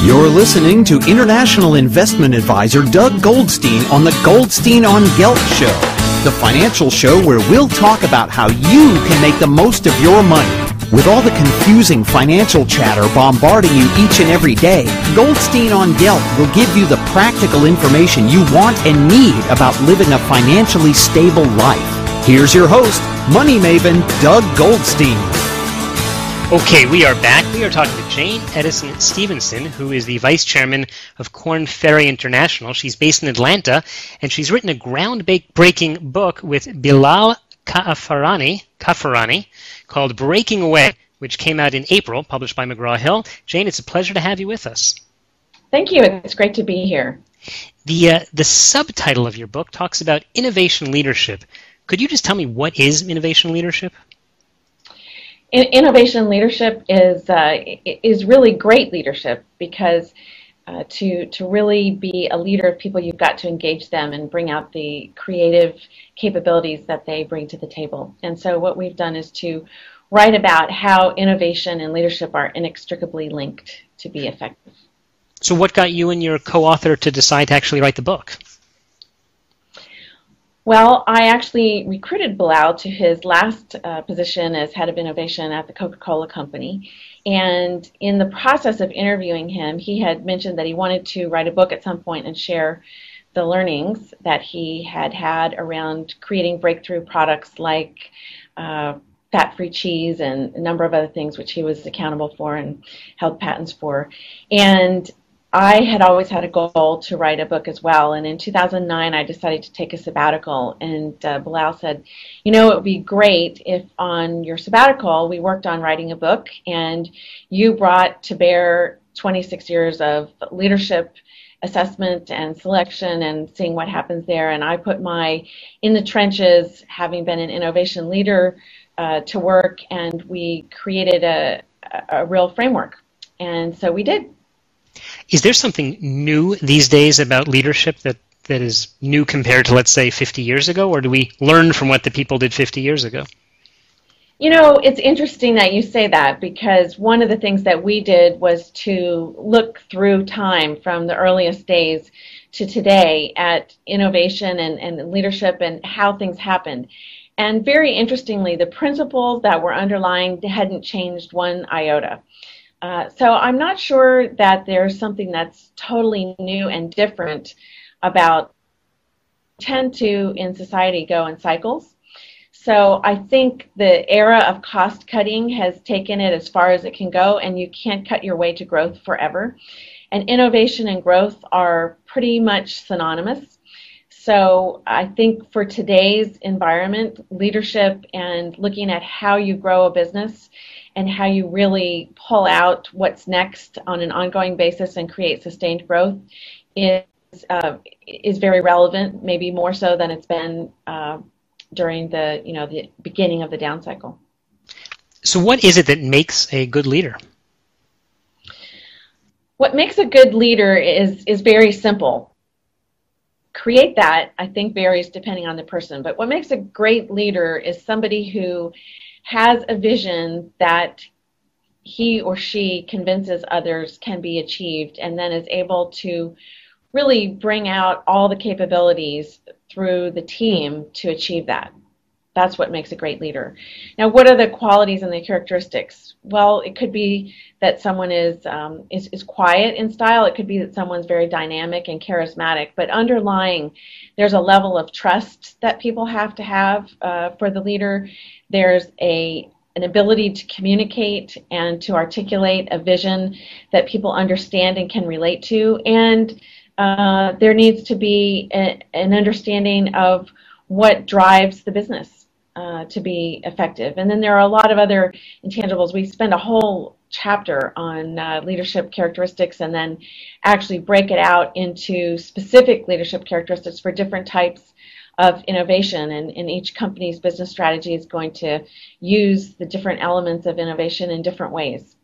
You're listening to international investment advisor Doug Goldstein on the Goldstein on Gelt show, the financial show where we'll talk about how you can make the most of your money. With all the confusing financial chatter bombarding you each and every day, Goldstein on Gelt will give you the practical information you want and need about living a financially stable life. Here's your host, money maven Doug Goldstein. Okay, we are back. We are talking to Jane Edison Stevenson, who is the vice chairman of Korn, Ferry International. She's based in Atlanta, and she's written a groundbreaking book with Bilal Kaafarani called Breaking Away, which came out in April, published by McGraw Hill. Jane, it's a pleasure to have you with us. Thank you. It's great to be here. The subtitle of your book talks about innovation leadership. Could you just tell me what is innovation leadership? Innovation leadership is really great leadership because to really be a leader of people, you've got to engage them and bring out the creative capabilities that they bring to the table. And so what we've done is to write about how innovation and leadership are inextricably linked to be effective. So what got you and your co-author to decide to actually write the book? Well, I actually recruited Bilal to his last position as head of innovation at the Coca-Cola Company. And in the process of interviewing him, he had mentioned that he wanted to write a book at some point and share the learnings that he had had around creating breakthrough products like fat-free cheese and a number of other things which he was accountable for and held patents for. And I had always had a goal to write a book as well, and in 2009 I decided to take a sabbatical, and Bilal said, you know, it would be great if on your sabbatical we worked on writing a book and you brought to bear 26 years of leadership assessment and selection and seeing what happens there, and I put my in the trenches, having been an innovation leader, to work, and we created a real framework, and so we did. Is there something new these days about leadership that is new compared to, let's say, 50 years ago, or do we learn from what the people did 50 years ago? You know, it's interesting that you say that, because one of the things that we did was to look through time from the earliest days to today at innovation and leadership and how things happened. And very interestingly, the principles that were underlying hadn't changed one iota. So I'm not sure that there's something that's totally new and different about tend to in society go in cycles. So I think the era of cost cutting has taken it as far as it can go, and you can't cut your way to growth forever. And innovation and growth are pretty much synonymous. So I think for today's environment, leadership and looking at how you grow a business and how you really pull out what's next on an ongoing basis and create sustained growth is very relevant, maybe more so than it's been during the beginning of the down cycle. So what is it that makes a good leader? What makes a good leader is very simple. Create that, I think, varies depending on the person, but what makes a great leader is somebody who has a vision that he or she convinces others can be achieved, and then is able to really bring out all the capabilities through the team to achieve that. That's what makes a great leader. Now, what are the qualities and the characteristics? Well, it could be that someone is quiet in style. It could be that someone's very dynamic and charismatic. But underlying, there's a level of trust that people have to have for the leader. There's an ability to communicate and to articulate a vision that people understand and can relate to. And there needs to be an understanding of what drives the business to be effective. And then there are a lot of other intangibles. We spend a whole chapter on leadership characteristics and then actually break it out into specific leadership characteristics for different types of innovation. And each company's business strategy is going to use the different elements of innovation in different ways.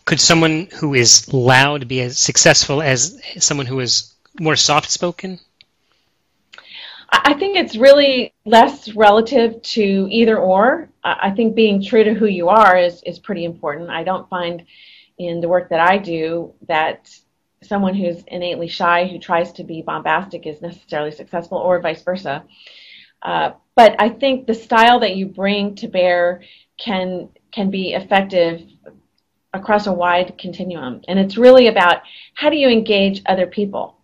Could someone who is loud be as successful as someone who is more soft-spoken? I think it's really less relative to either or. I think being true to who you are is pretty important. I don't find in the work that I do that someone who's innately shy who tries to be bombastic is necessarily successful, or vice versa. But I think the style that you bring to bear can be effective across a wide continuum. And it's really about how do you engage other people.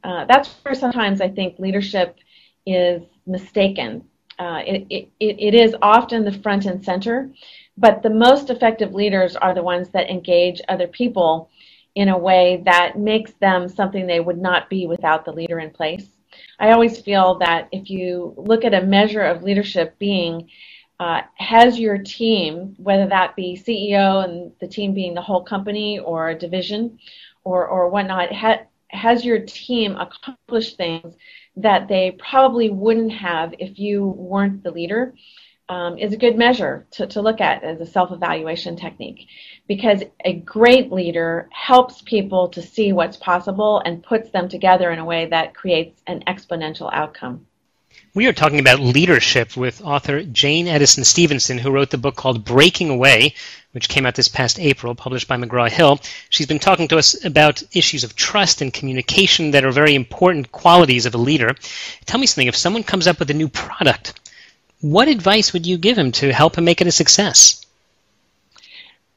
That's where sometimes I think leadership is mistaken. It is often the front and center, but the most effective leaders are the ones that engage other people in a way that makes them something they would not be without the leader in place. I always feel that if you look at a measure of leadership being, has your team, whether that be CEO and the team being the whole company or a division or whatnot, has your team accomplished things that they probably wouldn't have if you weren't the leader, is a good measure to look at as a self-evaluation technique, because a great leader helps people to see what's possible and puts them together in a way that creates an exponential outcome. We are talking about leadership with author Jane Edison Stevenson, who wrote the book called Breaking Away, which came out this past April, published by McGraw Hill. She's been talking to us about issues of trust and communication that are very important qualities of a leader. Tell me something, if someone comes up with a new product, what advice would you give him to help him make it a success?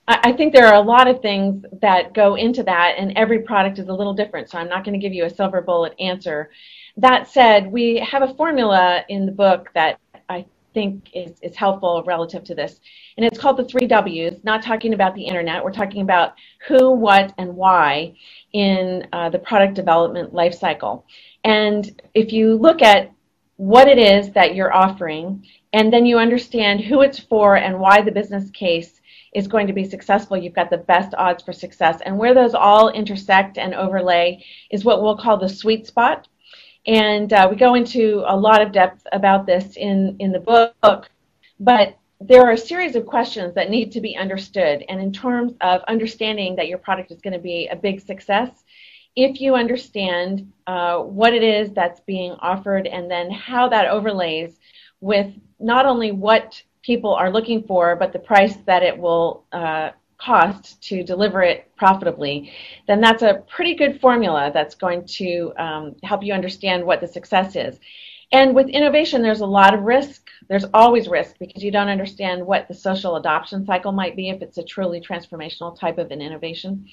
I think there are a lot of things that go into that, and every product is a little different, so I'm not going to give you a silver bullet answer. That said, we have a formula in the book that I think is helpful relative to this, and it's called the 3 W's, not talking about the internet. We're talking about who, what, and why in the product development life cycle. And if you look at what it is that you're offering, and then you understand who it's for and why the business case is going to be successful, you've got the best odds for success. And where those all intersect and overlay is what we'll call the sweet spot. And we go into a lot of depth about this in the book, but there are a series of questions that need to be understood. And in terms of understanding that your product is going to be a big success, if you understand what it is that's being offered and then how that overlays with not only what people are looking for, but the price that it will cost to deliver it profitably, then that's a pretty good formula that's going to help you understand what the success is. And with innovation, there's a lot of risk. There's always risk because you don't understand what the social adoption cycle might be if it's a truly transformational type of an innovation.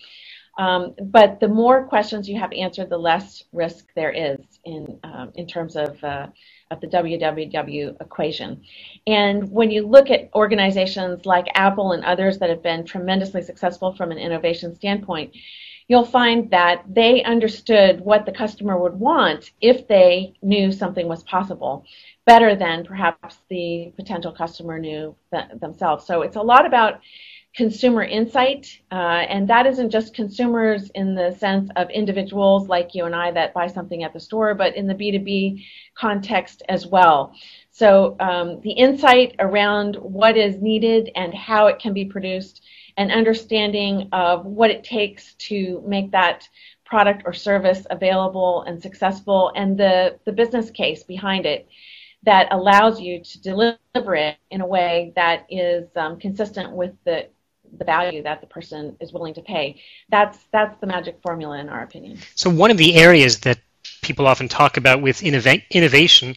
But the more questions you have answered, the less risk there is in terms of the WWW equation. And when you look at organizations like Apple and others that have been tremendously successful from an innovation standpoint, you'll find that they understood what the customer would want if they knew something was possible, better than perhaps the potential customer knew themselves. So it's a lot about consumer insight, and that isn't just consumers in the sense of individuals like you and I that buy something at the store, but in the B2B context as well. So the insight around what is needed and how it can be produced, and understanding of what it takes to make that product or service available and successful, and the business case behind it that allows you to deliver it in a way that is consistent with the value that the person is willing to pay. That's the magic formula in our opinion. So one of the areas that people often talk about with innovation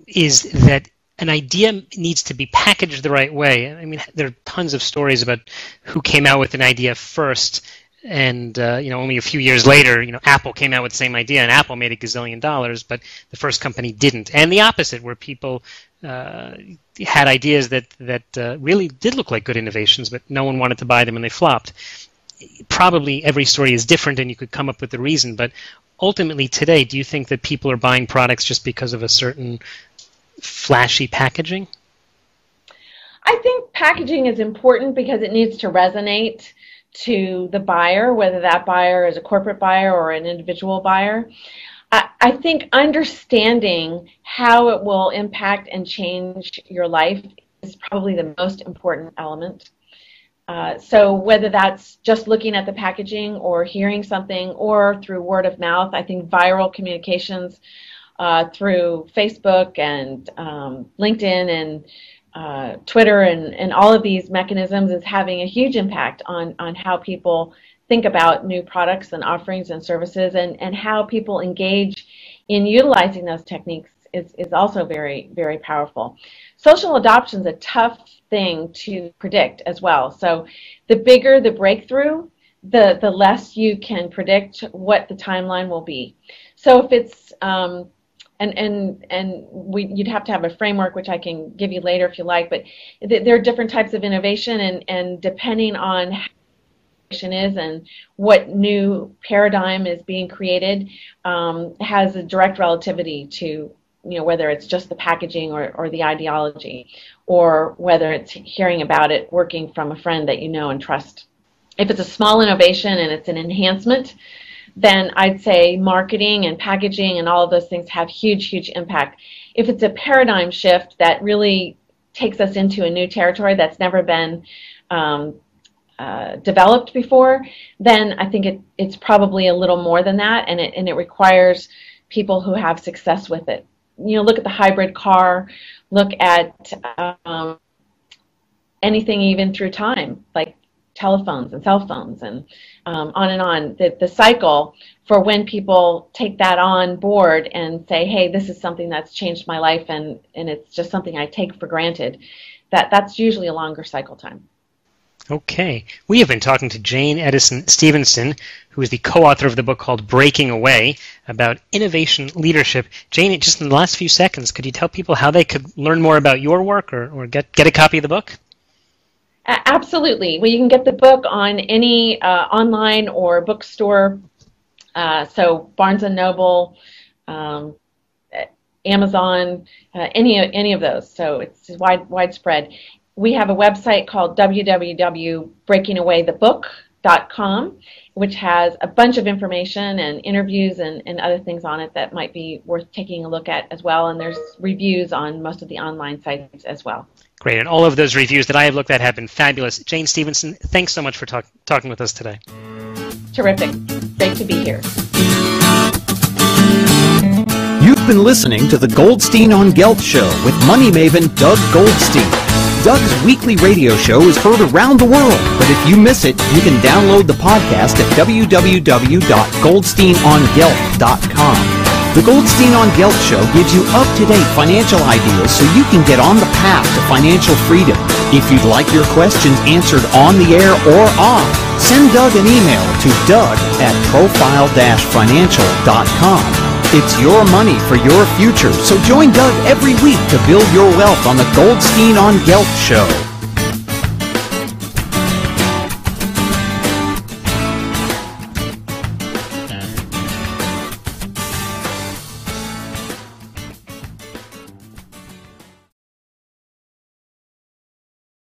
is that an idea needs to be packaged the right way. I mean, there are tons of stories about who came out with an idea first, and only a few years later, Apple came out with the same idea, and Apple made $1 gazillion, but the first company didn't. And the opposite, where people had ideas that really did look like good innovations, but no one wanted to buy them and they flopped. Probably every story is different and you could come up with the reason, but ultimately today, do you think that people are buying products just because of a certain flashy packaging? I think packaging is important because it needs to resonate to the buyer, whether that buyer is a corporate buyer or an individual buyer. I think understanding how it will impact and change your life is probably the most important element. So whether that's just looking at the packaging or hearing something or through word of mouth, I think viral communications through Facebook and LinkedIn and Twitter and all of these mechanisms is having a huge impact on how people think about new products and offerings and services, and how people engage in utilizing those techniques is also very, very powerful. Social adoption is a tough thing to predict as well. So the bigger the breakthrough, the less you can predict what the timeline will be. So if it's you'd have to have a framework, which I can give you later if you like, but there are different types of innovation, and depending on how innovation is and what new paradigm is being created, has a direct relativity to, whether it's just the packaging or the ideology, or whether it's hearing about it working from a friend that you know and trust. If it's a small innovation and it's an enhancement, then I'd say marketing and packaging and all of those things have huge, huge impact. If it's a paradigm shift that really takes us into a new territory that's never been developed before, then I think it's probably a little more than that, and it requires people who have success with it. Look at the hybrid car, look at anything even through time, like telephones and cell phones, and on and on. The cycle for when people take that on board and say, hey, this is something that's changed my life, and it's just something I take for granted, that's usually a longer cycle time. Okay. We have been talking to Jane Edison Stevenson, who is the co-author of the book called Breaking Away, about innovation leadership. Jane, just in the last few seconds, could you tell people how they could learn more about your work or get a copy of the book? Absolutely. Well, you can get the book on any online or bookstore, so Barnes & Noble, Amazon, any of those. So it's widespread. We have a website called www.breakingawaythebook.com, which has a bunch of information and interviews and other things on it that might be worth taking a look at as well. And there's reviews on most of the online sites as well. Great. And all of those reviews that I have looked at have been fabulous. Jane Stevenson, thanks so much for talking with us today. Terrific. Great to be here. You've been listening to the Goldstein on Gelt Show with money maven Doug Goldstein. Doug's weekly radio show is heard around the world, but if you miss it, you can download the podcast at www.goldsteinongelt.com. The Goldstein on Gelt Show gives you up-to-date financial ideas so you can get on the path to financial freedom. If you'd like your questions answered on the air or off, send Doug an email to doug@profile-financial.com. It's your money for your future, so join Doug every week to build your wealth on the Goldstein on Gelt Show.